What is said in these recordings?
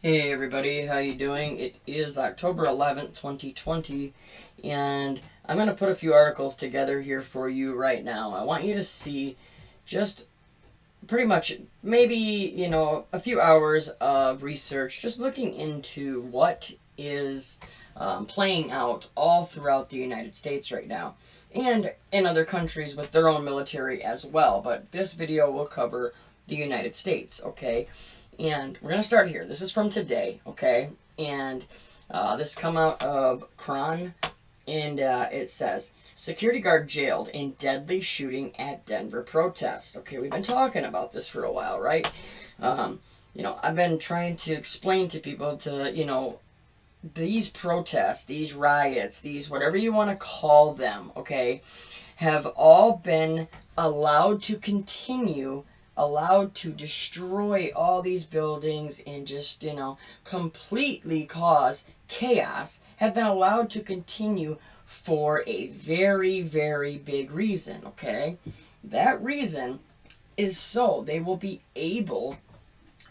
Hey everybody, how you doing? It is October 11th, 2020, and I'm going to put a few articles together here for you right now. I want you to see just pretty much maybe, a few hours of research just looking into what is playing out all throughout the United States right now and in other countries with their own military as well. But this video will cover the United States, okay? And we're going to start here. This is from today, okay? And this come out of Cron, and it says, security guard jailed in deadly shooting at Denver protest. Okay, we've been talking about this for a while, right? I've been trying to explain to people these protests, these riots, these whatever you want to call them, okay, have all been allowed to continue, allowed to destroy all these buildings and just, completely cause chaos, have been allowed to continue for a very, very big reason, okay? That reason is so they will be able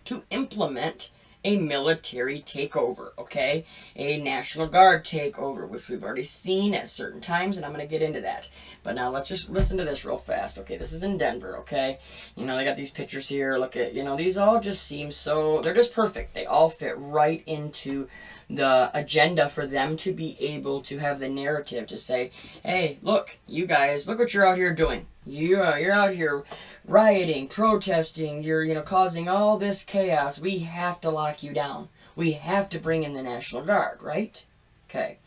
to implement a military takeover, okay? A National Guard takeover, which we've already seen at certain times, and I'm going to get into that. But now let's just listen to this real fast, okay? This is in Denver, okay? They got these pictures here. Look at, these all just seem so, they're just perfect. They all fit right into the agenda for them to be able to have the narrative to say, hey, look, you guys, look what you're out here doing. You're out here rioting, protesting, you're causing all this chaos. We have to lock you down. We have to bring in the National Guard, right? Okay.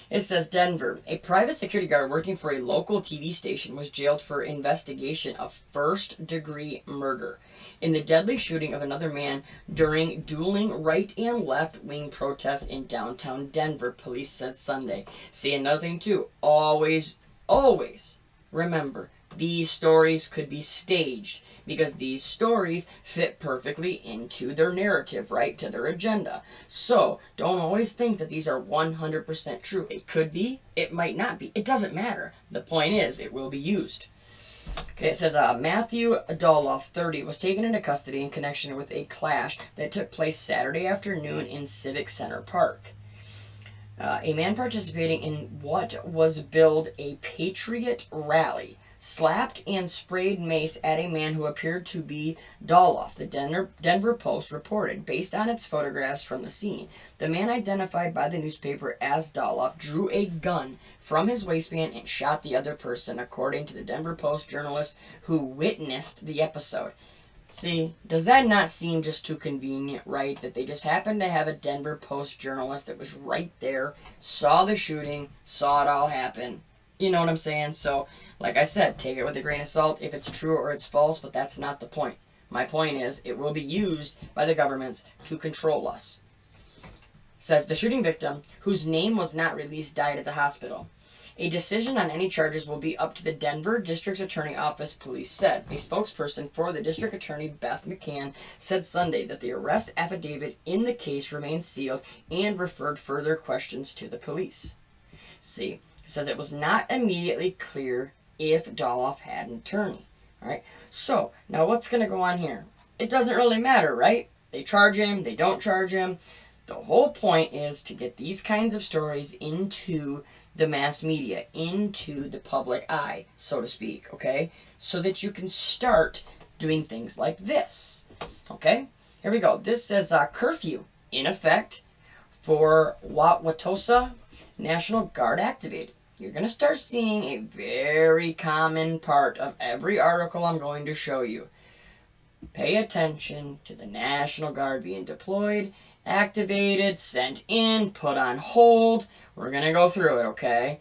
It says Denver, a private security guard working for a local TV station was jailed for investigation of first-degree murder in the deadly shooting of another man during dueling right and left-wing protests in downtown Denver, police said Sunday. See, another thing too, always remember, these stories could be staged because these stories fit perfectly into their narrative, right, to their agenda. So don't always think that these are 100% true. It could be, it might not be. It doesn't matter. The point is, it will be used. Okay, it says Matthew Doloff, 30, was taken into custody in connection with a clash that took place Saturday afternoon in Civic Center Park. A man participating in what was billed a Patriot rally slapped and sprayed mace at a man who appeared to be Doloff, the Denver Post reported, based on its photographs from the scene. The man, identified by the newspaper as Doloff, drew a gun from his waistband and shot the other person, according to the Denver Post journalist who witnessed the episode. See, does that not seem just too convenient, right? That they just happened to have a Denver Post journalist that was right there, saw the shooting, saw it all happen. You know what I'm saying? So, like I said, take it with a grain of salt if it's true or it's false, but that's not the point. My point is, it will be used by the governments to control us. Says the shooting victim, whose name was not released, died at the hospital. A decision on any charges will be up to the Denver District Attorney Office, police said. A spokesperson for the District Attorney, Beth McCann, said Sunday that the arrest affidavit in the case remains sealed and referred further questions to the police. See, it says it was not immediately clear if Doloff had an attorney. All right. So now what's going to go on here? It doesn't really matter, right? They charge him, they don't charge him. The whole point is to get these kinds of stories into the mass media, into the public eye, so to speak, okay? So that you can start doing things like this, okay? Here we go. This says curfew in effect for Wauwatosa National Guard activated. You're going to start seeing a very common part of every article I'm going to show you. Pay attention to the National Guard being deployed, activated, sent in, put on hold. We're going to go through it, okay?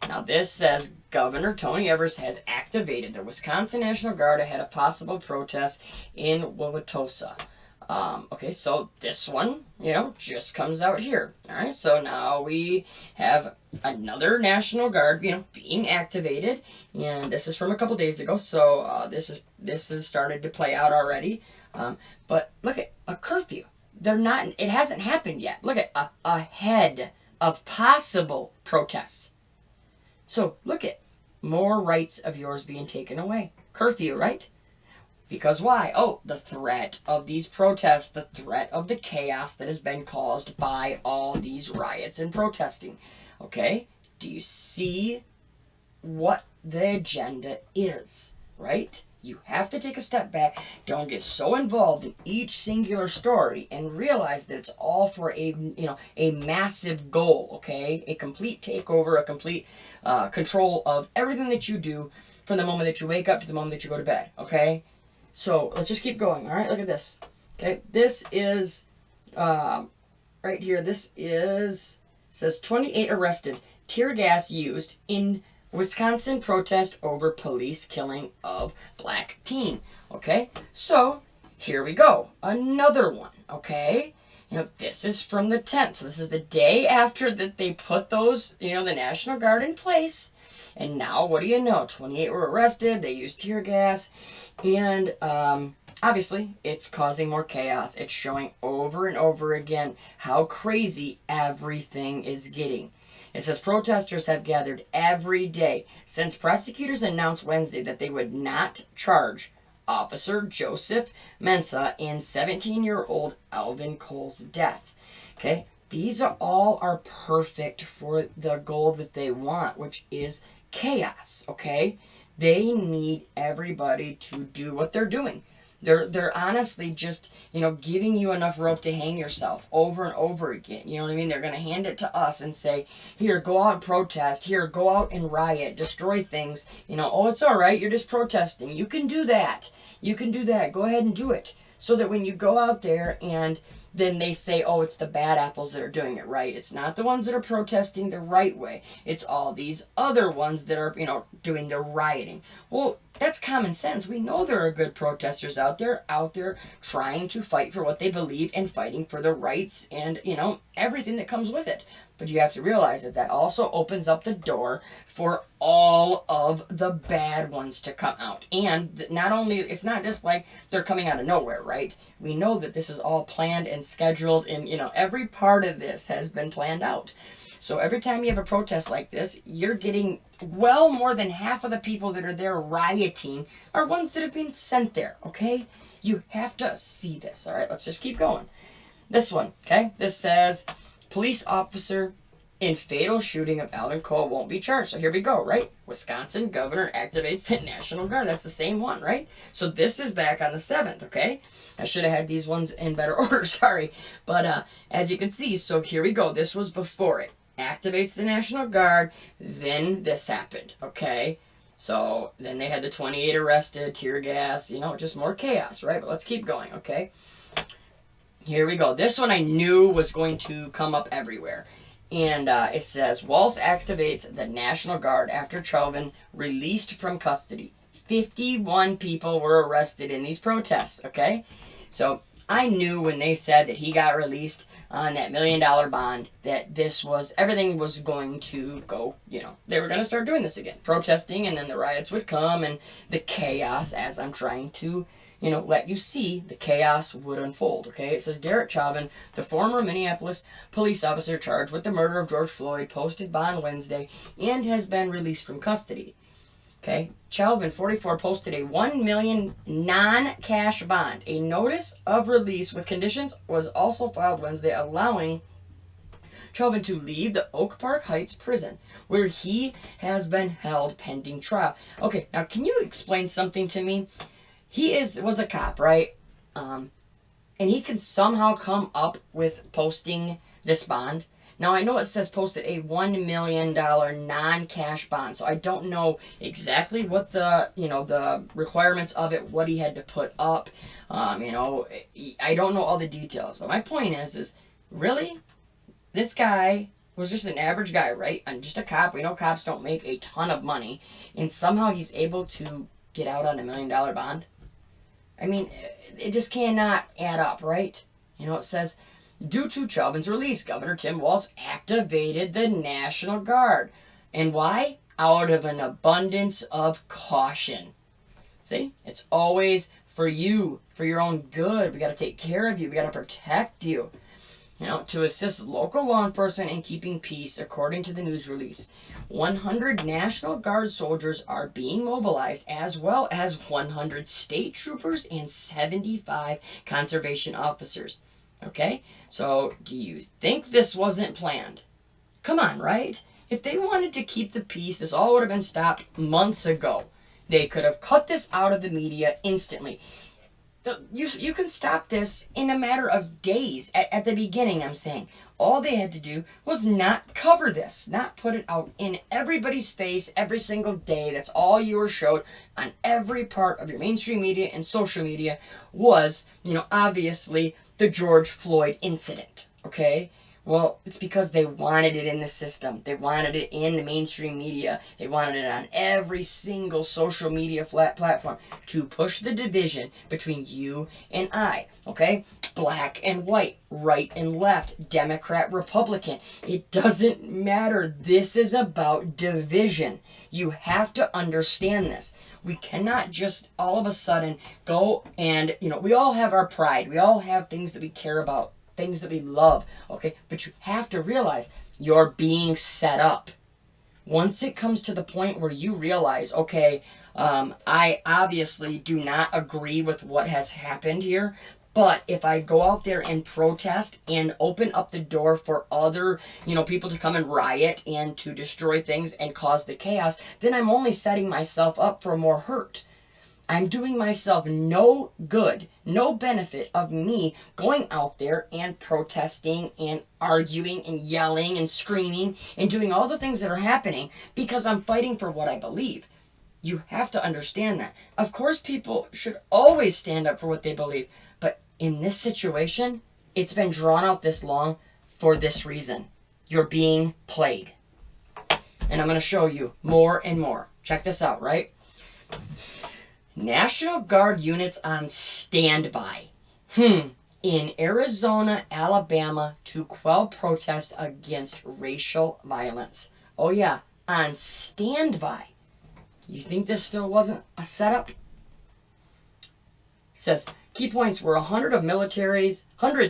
Now this says Governor Tony Evers has activated the Wisconsin National Guard ahead of possible protest in Wauwatosa. Okay, so this one, just comes out here. All right, so now we have another National Guard, being activated, and this is from a couple days ago, so this has started to play out already. But look at a curfew. It hasn't happened yet. Look at ahead of possible protests. So look at more rights of yours being taken away. Curfew, right? Because why? Oh, the threat of these protests, the threat of the chaos that has been caused by all these riots and protesting. Okay? Do you see what the agenda is, right? You have to take a step back. Don't get so involved in each singular story and realize that it's all for a massive goal, okay? A complete takeover, a complete control of everything that you do from the moment that you wake up to the moment that you go to bed, okay? So let's just keep going, all right? Look at this. Okay, this is right here. This is says 28 arrested, tear gas used in Wisconsin protest over police killing of black teen. Okay, so here we go. Another one. Okay, this is from the 10th. So this is the day after that they put those, the National Guard in place. And now, what do you know? 28 were arrested. They used tear gas. And obviously, it's causing more chaos. It's showing over and over again how crazy everything is getting. It says protesters have gathered every day since prosecutors announced Wednesday that they would not charge Officer Joseph Mensah and 17-year-old Alvin Cole's death. Okay, these all are perfect for the goal that they want, which is chaos. Okay, they need everybody to do what they're doing. They're honestly just, giving you enough rope to hang yourself over and over again. You know what I mean? They're going to hand it to us and say, here, go out and protest. Here, go out and riot, destroy things. Oh, it's all right. You're just protesting. You can do that. You can do that. Go ahead and do it. So that when you go out there and then they say, oh, it's the bad apples that are doing it right. It's not the ones that are protesting the right way. It's all these other ones that are, doing the rioting. Well, that's common sense. We know there are good protesters out there trying to fight for what they believe and fighting for the rights and, everything that comes with it. But you have to realize that also opens up the door for all of the bad ones to come out. And not only, it's not just like they're coming out of nowhere, right? We know that this is all planned and scheduled and, every part of this has been planned out. So every time you have a protest like this, you're getting well more than half of the people that are there rioting are ones that have been sent there, okay? You have to see this, all right? Let's just keep going. This one, okay? This says, police officer in fatal shooting of Alvin Cole won't be charged. So here we go, right? Wisconsin governor activates the National Guard. That's the same one, right? So this is back on the 7th, okay? I should have had these ones in better order, sorry. But as you can see, so here we go. This was before it. Activates the National Guard, then this happened, okay? So then they had the 28 arrested, tear gas, just more chaos, right? But let's keep going, okay? Here we go. This one I knew was going to come up everywhere. And it says, Walz activates the National Guard after Chauvin released from custody. 51 people were arrested in these protests, okay? So I knew when they said that he got released on that $1 million bond that everything was going to go, they were going to start doing this again. Protesting, and then the riots would come, and the chaos, as I'm trying to let you see, the chaos would unfold, okay? It says Derek Chauvin, the former Minneapolis police officer charged with the murder of George Floyd, posted bond Wednesday and has been released from custody. Okay, Chauvin, 44, posted a $1 million non-cash bond. A notice of release with conditions was also filed Wednesday, allowing Chauvin to leave the Oak Park Heights prison, where he has been held pending trial. Okay, now can you explain something to me? He was a cop, right? And he can somehow come up with posting this bond. Now, I know it says posted a $1 million non-cash bond, so I don't know exactly what the requirements of it, what he had to put up. I don't know all the details, but my point is really, this guy was just an average guy, right? And just a cop. We know cops don't make a ton of money, and somehow he's able to get out on $1 million bond. I mean, it just cannot add up, right? It says, due to Chauvin's release, Governor Tim Walz activated the National Guard. And why? Out of an abundance of caution. See? It's always for you, for your own good. We got to take care of you. We got to protect you. to assist local law enforcement in keeping peace, according to the news release. 100 National Guard soldiers are being mobilized, as well as 100 state troopers and 75 conservation officers. Okay? So, do you think this wasn't planned? Come on, right? If they wanted to keep the peace, this all would have been stopped months ago. They could have cut this out of the media instantly. You can stop this in a matter of days. At the beginning, I'm saying. All they had to do was not cover this, not put it out in everybody's face every single day. That's all you were showed on every part of your mainstream media and social media was, obviously the George Floyd incident, okay? Well, it's because they wanted it in the system. They wanted it in the mainstream media. They wanted it on every single social media platform to push the division between you and I, okay? Black and white, right and left, Democrat, Republican. It doesn't matter. This is about division. You have to understand this. We cannot just all of a sudden go and, we all have our pride. We all have things that we care about, things that we love, okay? But you have to realize you're being set up. Once it comes to the point where you realize, okay, I obviously do not agree with what has happened here, but if I go out there and protest and open up the door for other, people to come and riot and to destroy things and cause the chaos, then I'm only setting myself up for more hurt. I'm doing myself no good, no benefit of me going out there and protesting and arguing and yelling and screaming and doing all the things that are happening because I'm fighting for what I believe. You have to understand that. Of course, people should always stand up for what they believe, but in this situation, it's been drawn out this long for this reason. You're being played. And I'm going to show you more and more. Check this out, right? National Guard units on standby in Arizona, Alabama to quell protests against racial violence. Oh yeah, on standby. You think this still wasn't a setup? It says, key points were hundreds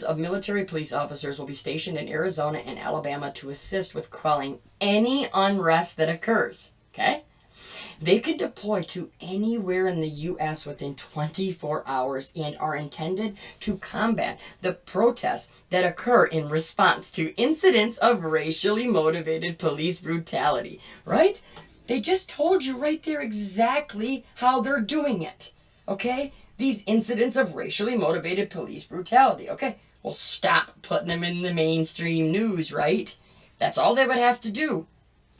of military police officers will be stationed in Arizona and Alabama to assist with quelling any unrest that occurs. Okay? They can deploy to anywhere in the U.S. within 24 hours and are intended to combat the protests that occur in response to incidents of racially motivated police brutality. Right? They just told you right there exactly how they're doing it. Okay? These incidents of racially motivated police brutality. Okay? Well, stop putting them in the mainstream news, right? That's all they would have to do.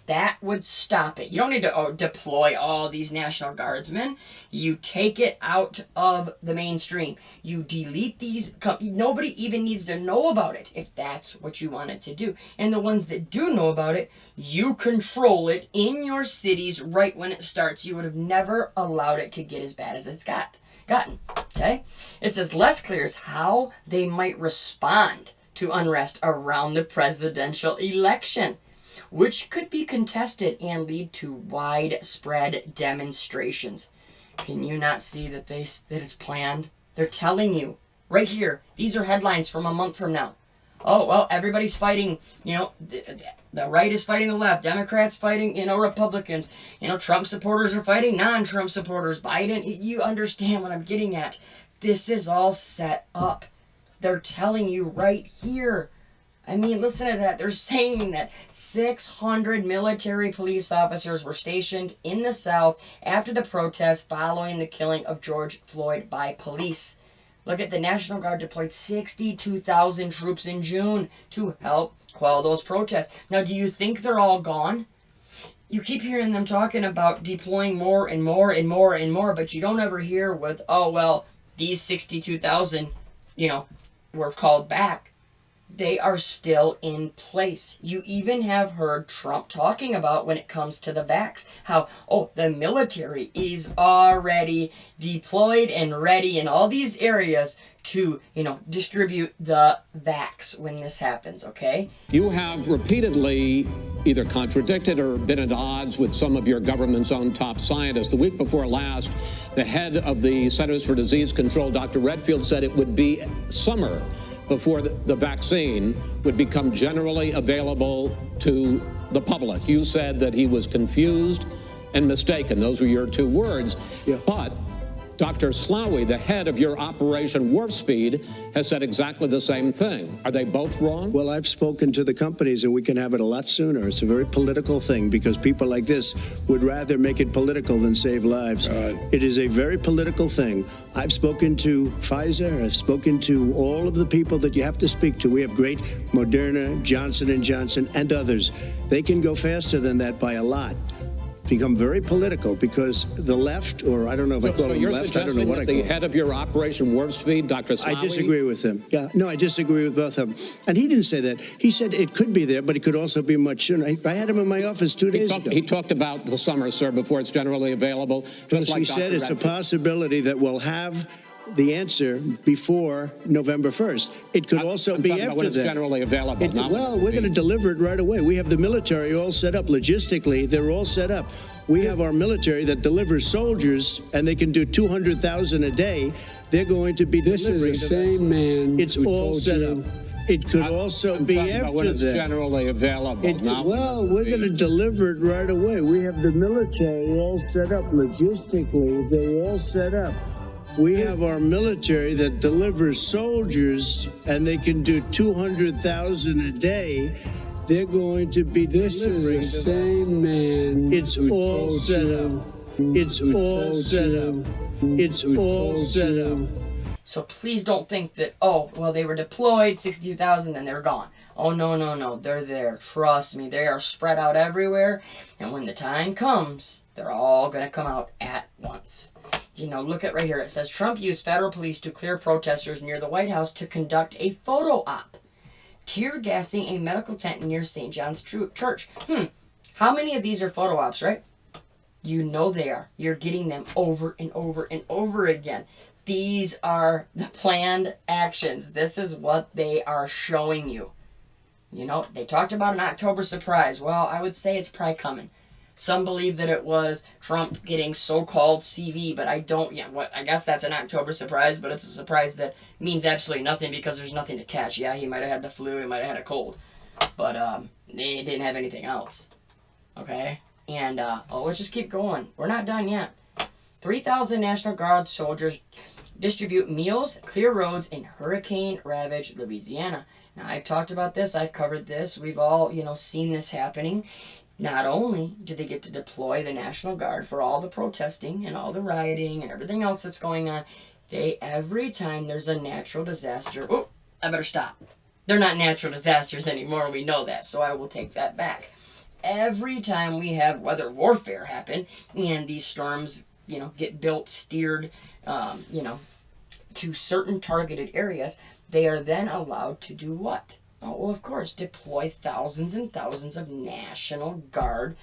That would stop it. You don't need to deploy all these National Guardsmen. You take it out of the mainstream. You delete these. Nobody even needs to know about it if that's what you want it to do. And the ones that do know about it, you control it in your cities right when it starts. You would have never allowed it to get as bad as it's gotten. Okay? It says less clear is how they might respond to unrest around the presidential election, which could be contested and lead to widespread demonstrations. Can you not see that it's planned? They're telling you right here. These are headlines from a month from now. Oh, well, everybody's fighting, the right is fighting the left. Democrats fighting, Republicans. Trump supporters are fighting non-Trump supporters. Biden, you understand what I'm getting at. This is all set up. They're telling you right here. I mean, listen to that. They're saying that 600 military police officers were stationed in the South after the protests following the killing of George Floyd by police. Look at the National Guard deployed 62,000 troops in June to help quell those protests. Now, do you think they're all gone? You keep hearing them talking about deploying more and more and more and more, but you don't ever hear with, these 62,000, were called back. They are still in place. You even have heard Trump talking about when it comes to the vax, how, the military is already deployed and ready in all these areas to, distribute the vax when this happens, okay? You have repeatedly either contradicted or been at odds with some of your government's own top scientists. The week before last, the head of the Centers for Disease Control, Dr. Redfield, said it would be summer before the vaccine would become generally available to the public. You said that he was confused and mistaken. Those were your two words. Yeah. But Dr. Slaoui, the head of your Operation Warp Speed, has said exactly the same thing. Are they both wrong? Well, I've spoken to the companies, and we can have it a lot sooner. It's a very political thing because people like this would rather make it political than save lives. It is a very political thing. I've spoken to Pfizer. I've spoken to all of the people that you have to speak to. We have great Moderna, Johnson & Johnson, and others. They can go faster than that by a lot. Become very political because the left, or I don't know if I call them left, I don't know what I call the them. head of your Operation Warp Speed, Dr. Slaoui? I disagree with him. Yeah, no, I disagree with both of them. And he didn't say that. He said it could be there, but it could also be much sooner. I had him in my office 2 days ago. He talked about the summer, sir, before it's generally available. Just like He said Dr. it's a Redfield. possibility that we'll have the answer before November 1st. It could also I'm be talking about after when it's that. generally available. not when Well, it we're will going to be. deliver it right away. We have the military all set up logistically. They're all set up. We have our military that delivers soldiers, and they can do 200,000 a day. They're going to be This is delivering. the same man It's who all told set you. up. It could also I'm be talking about when after it's that. generally available. not when Well, it will we're be. going to deliver it right away. We have the military all set up logistically. They're all set up. We have our military that delivers soldiers, and they can do 200,000 a day. They're going to be This is delivering. the same man. It's who all told set you- up. It's who all told set you- up. who- It's who all told set you- up. So please don't think that, oh, well, they were deployed, 62,000, and they were gone. Oh, no, no, no. They're there. Trust me. They are spread out everywhere. And when the time comes, they're all going to come out at once. You know, look at right here. It says Trump used federal police to clear protesters near the White House to conduct a photo op. Tear gassing a medical tent near St. John's Church. How many of these are photo ops, right? You know they are. You're getting them over and over and over again. These are the planned actions. This is what they are showing you. You know, they talked about an October surprise. Well, I would say it's probably coming. Some believe that it was Trump getting so-called CV, but I don't. Yeah, what? I guess that's an October surprise, but it's a surprise that means absolutely nothing because there's nothing to catch. Yeah, he might have had the flu, he might have had a cold, but they didn't have anything else. Okay, and let's just keep going. We're not done yet. 3,000 National Guard soldiers distribute meals, clear roads in hurricane-ravaged Louisiana. Now, I've talked about this. I've covered this. We've all, seen this happening. Not only do they get to deploy the National Guard for all the protesting and all the rioting and everything else that's going on, every time there's a natural disaster, oh, I better stop. They're not natural disasters anymore, we know that, so I will take that back. Every time we have weather warfare happen and these storms, get built, steered, to certain targeted areas, they are then allowed to do what? Oh, well, of course, deploy thousands and thousands of National Guard,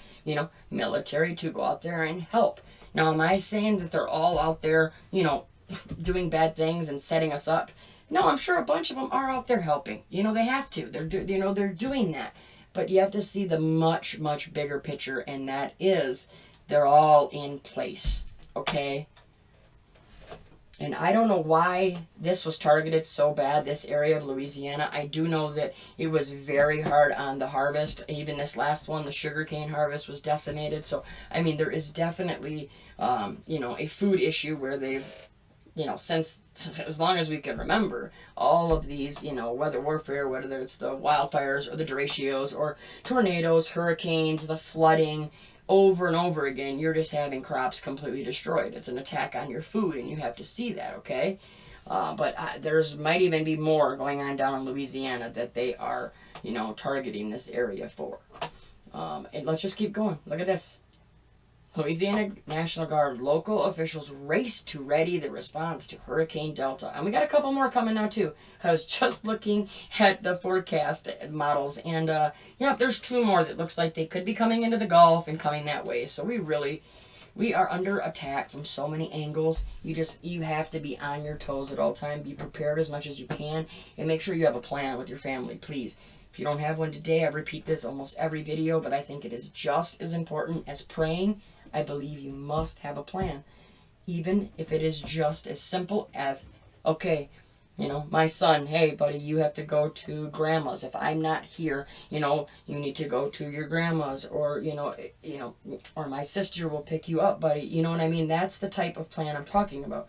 military to go out there and help. Now, am I saying that they're all out there, doing bad things and setting us up? No, I'm sure a bunch of them are out there helping. They have to. They're doing that. But you have to see the much, much bigger picture, and that is they're all in place, okay? And I don't know why this was targeted so bad, this area of Louisiana. I do know that it was very hard on the harvest. Even this last one, the sugarcane harvest was decimated. So, I mean, there is definitely, a food issue where they've, since as long as we can remember, all of these, weather warfare, whether it's the wildfires or the derechos or tornadoes, hurricanes, the flooding, over and over again, you're just having crops completely destroyed. It's an attack on your food, and you have to see that, okay? But there's might even be more going on down in Louisiana that they are, targeting this area for. And let's just keep going. Look at this. Louisiana National Guard local officials race to ready the response to Hurricane Delta. And we got a couple more coming now, too. I was just looking at the forecast models, and, there's two more that looks like they could be coming into the Gulf and coming that way. So we are under attack from so many angles. You have to be on your toes at all time. Be prepared as much as you can, and make sure you have a plan with your family, please. If you don't have one today, I repeat this almost every video, but I think it is just as important as praying. I believe you must have a plan, even if it is just as simple as, okay, You know, my son, hey, buddy, you have to go to grandma's. If I'm not here, you know, you need to go to your grandma's, or, or my sister will pick you up, buddy. You know what I mean? That's the type of plan I'm talking about.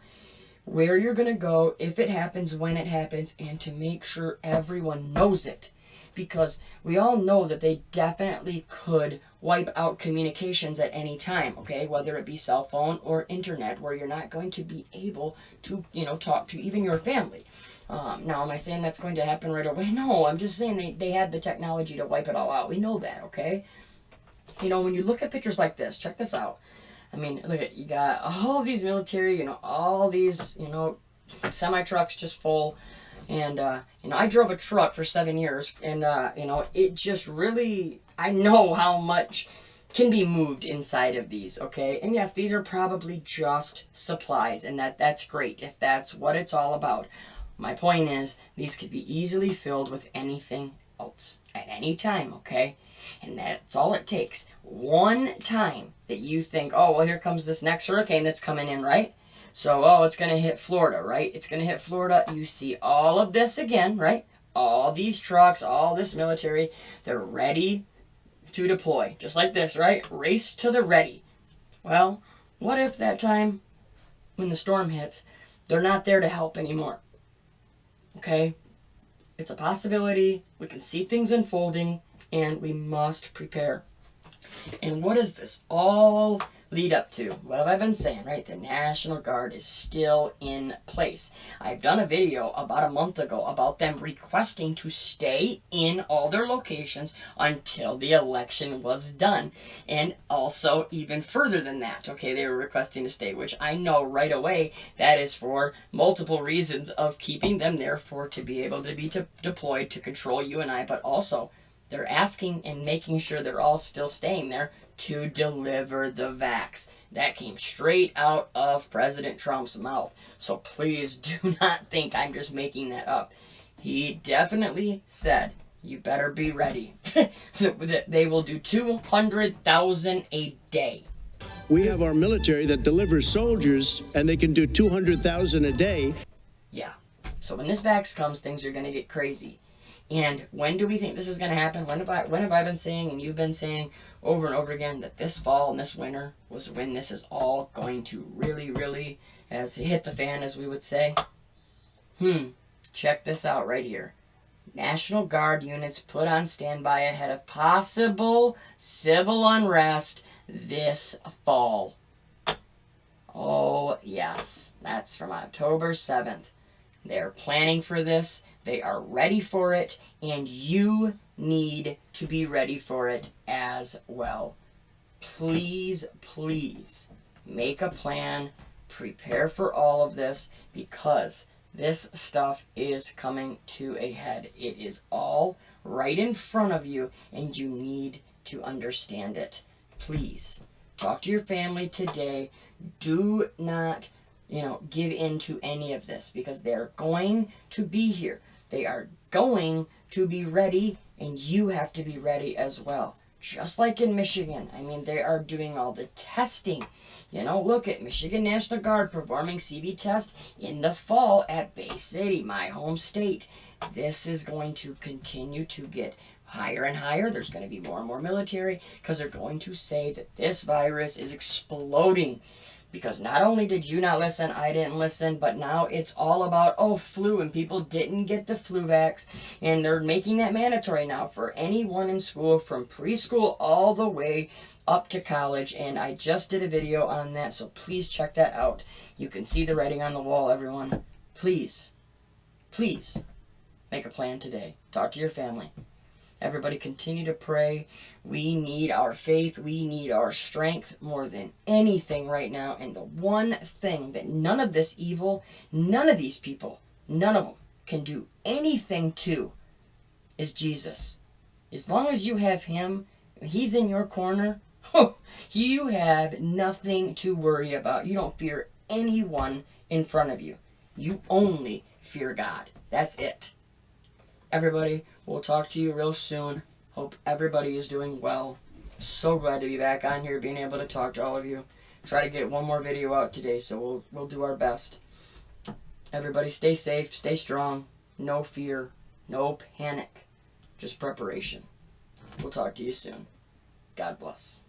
Where you're going to go, if it happens, when it happens, and to make sure everyone knows it. Because we all know that they definitely could wipe out communications at any time, okay? Whether it be cell phone or internet, where you're not going to be able to, talk to even your family. Now, am I saying that's going to happen right away? No, I'm just saying they had the technology to wipe it all out. We know that, okay? You know, when you look at pictures like this, check this out. I mean, look at, you got all these military, all these, semi-trucks just full. And, I drove a truck for 7 years, and, it just really, I know how much can be moved inside of these, okay? And yes, these are probably just supplies, and that's great if that's what it's all about. My point is, these could be easily filled with anything else at any time, okay? And that's all it takes. One time that you think, oh, well, here comes this next hurricane that's coming in, right? So, it's going to hit Florida, right? It's going to hit Florida. You see all of this again, right? All these trucks, all this military, they're ready to deploy. Just like this, right? Race to the ready. Well, what if that time when the storm hits, they're not there to help anymore? Okay? It's a possibility. We can see things unfolding, and we must prepare. And what does this all lead up to? What have I been saying, right? The National Guard is still in place. I've done a video about a month ago about them requesting to stay in all their locations until the election was done. And also even further than that, okay, they were requesting to stay, which I know right away that is for multiple reasons of keeping them there to be able to be deployed to control you and I, but also they're asking and making sure they're all still staying there to deliver the vax. That came straight out of President Trump's mouth. So please do not think I'm just making that up. He definitely said, you better be ready. They will do 200,000 a day. We have our military that delivers soldiers, and they can do 200,000 a day. Yeah. So when this vax comes, things are going to get crazy. And when do we think this is going to happen? When have I been saying, and you've been saying over and over again, that this fall and this winter was when this is all going to really, really, as it hit the fan, as we would say? Check this out right here. National Guard units put on standby ahead of possible civil unrest this fall. Oh, yes. That's from October 7th. They're planning for this. They are ready for it, and you need to be ready for it as well. Please, please make a plan. Prepare for all of this, because this stuff is coming to a head. It is all right in front of you, and you need to understand it. Please, talk to your family today. Do not, give in to any of this, because they're going to be here. They are going to be ready, and you have to be ready as well. Just like in Michigan. I mean, they are doing all the testing. Look at Michigan National Guard performing CB test in the fall at Bay City, my home state. This is going to continue to get higher and higher. There's going to be more and more military, because they're going to say that this virus is exploding. Because not only did you not listen, I didn't listen, but now it's all about, flu, and people didn't get the flu vax, and they're making that mandatory now for anyone in school, from preschool all the way up to college, and I just did a video on that, so please check that out. You can see the writing on the wall, everyone. Please, please make a plan today. Talk to your family. Everybody continue to pray. We need our faith. We need our strength more than anything right now. And the one thing that none of this evil, none of these people, none of them can do anything to is Jesus. As long as you have him, he's in your corner, you have nothing to worry about. You don't fear anyone in front of you. You only fear God. That's it. Everybody, we'll talk to you real soon. Hope everybody is doing well. So glad to be back on here, being able to talk to all of you. Try to get one more video out today, so we'll do our best. Everybody stay safe, stay strong, no fear, no panic, just preparation. We'll talk to you soon. God bless.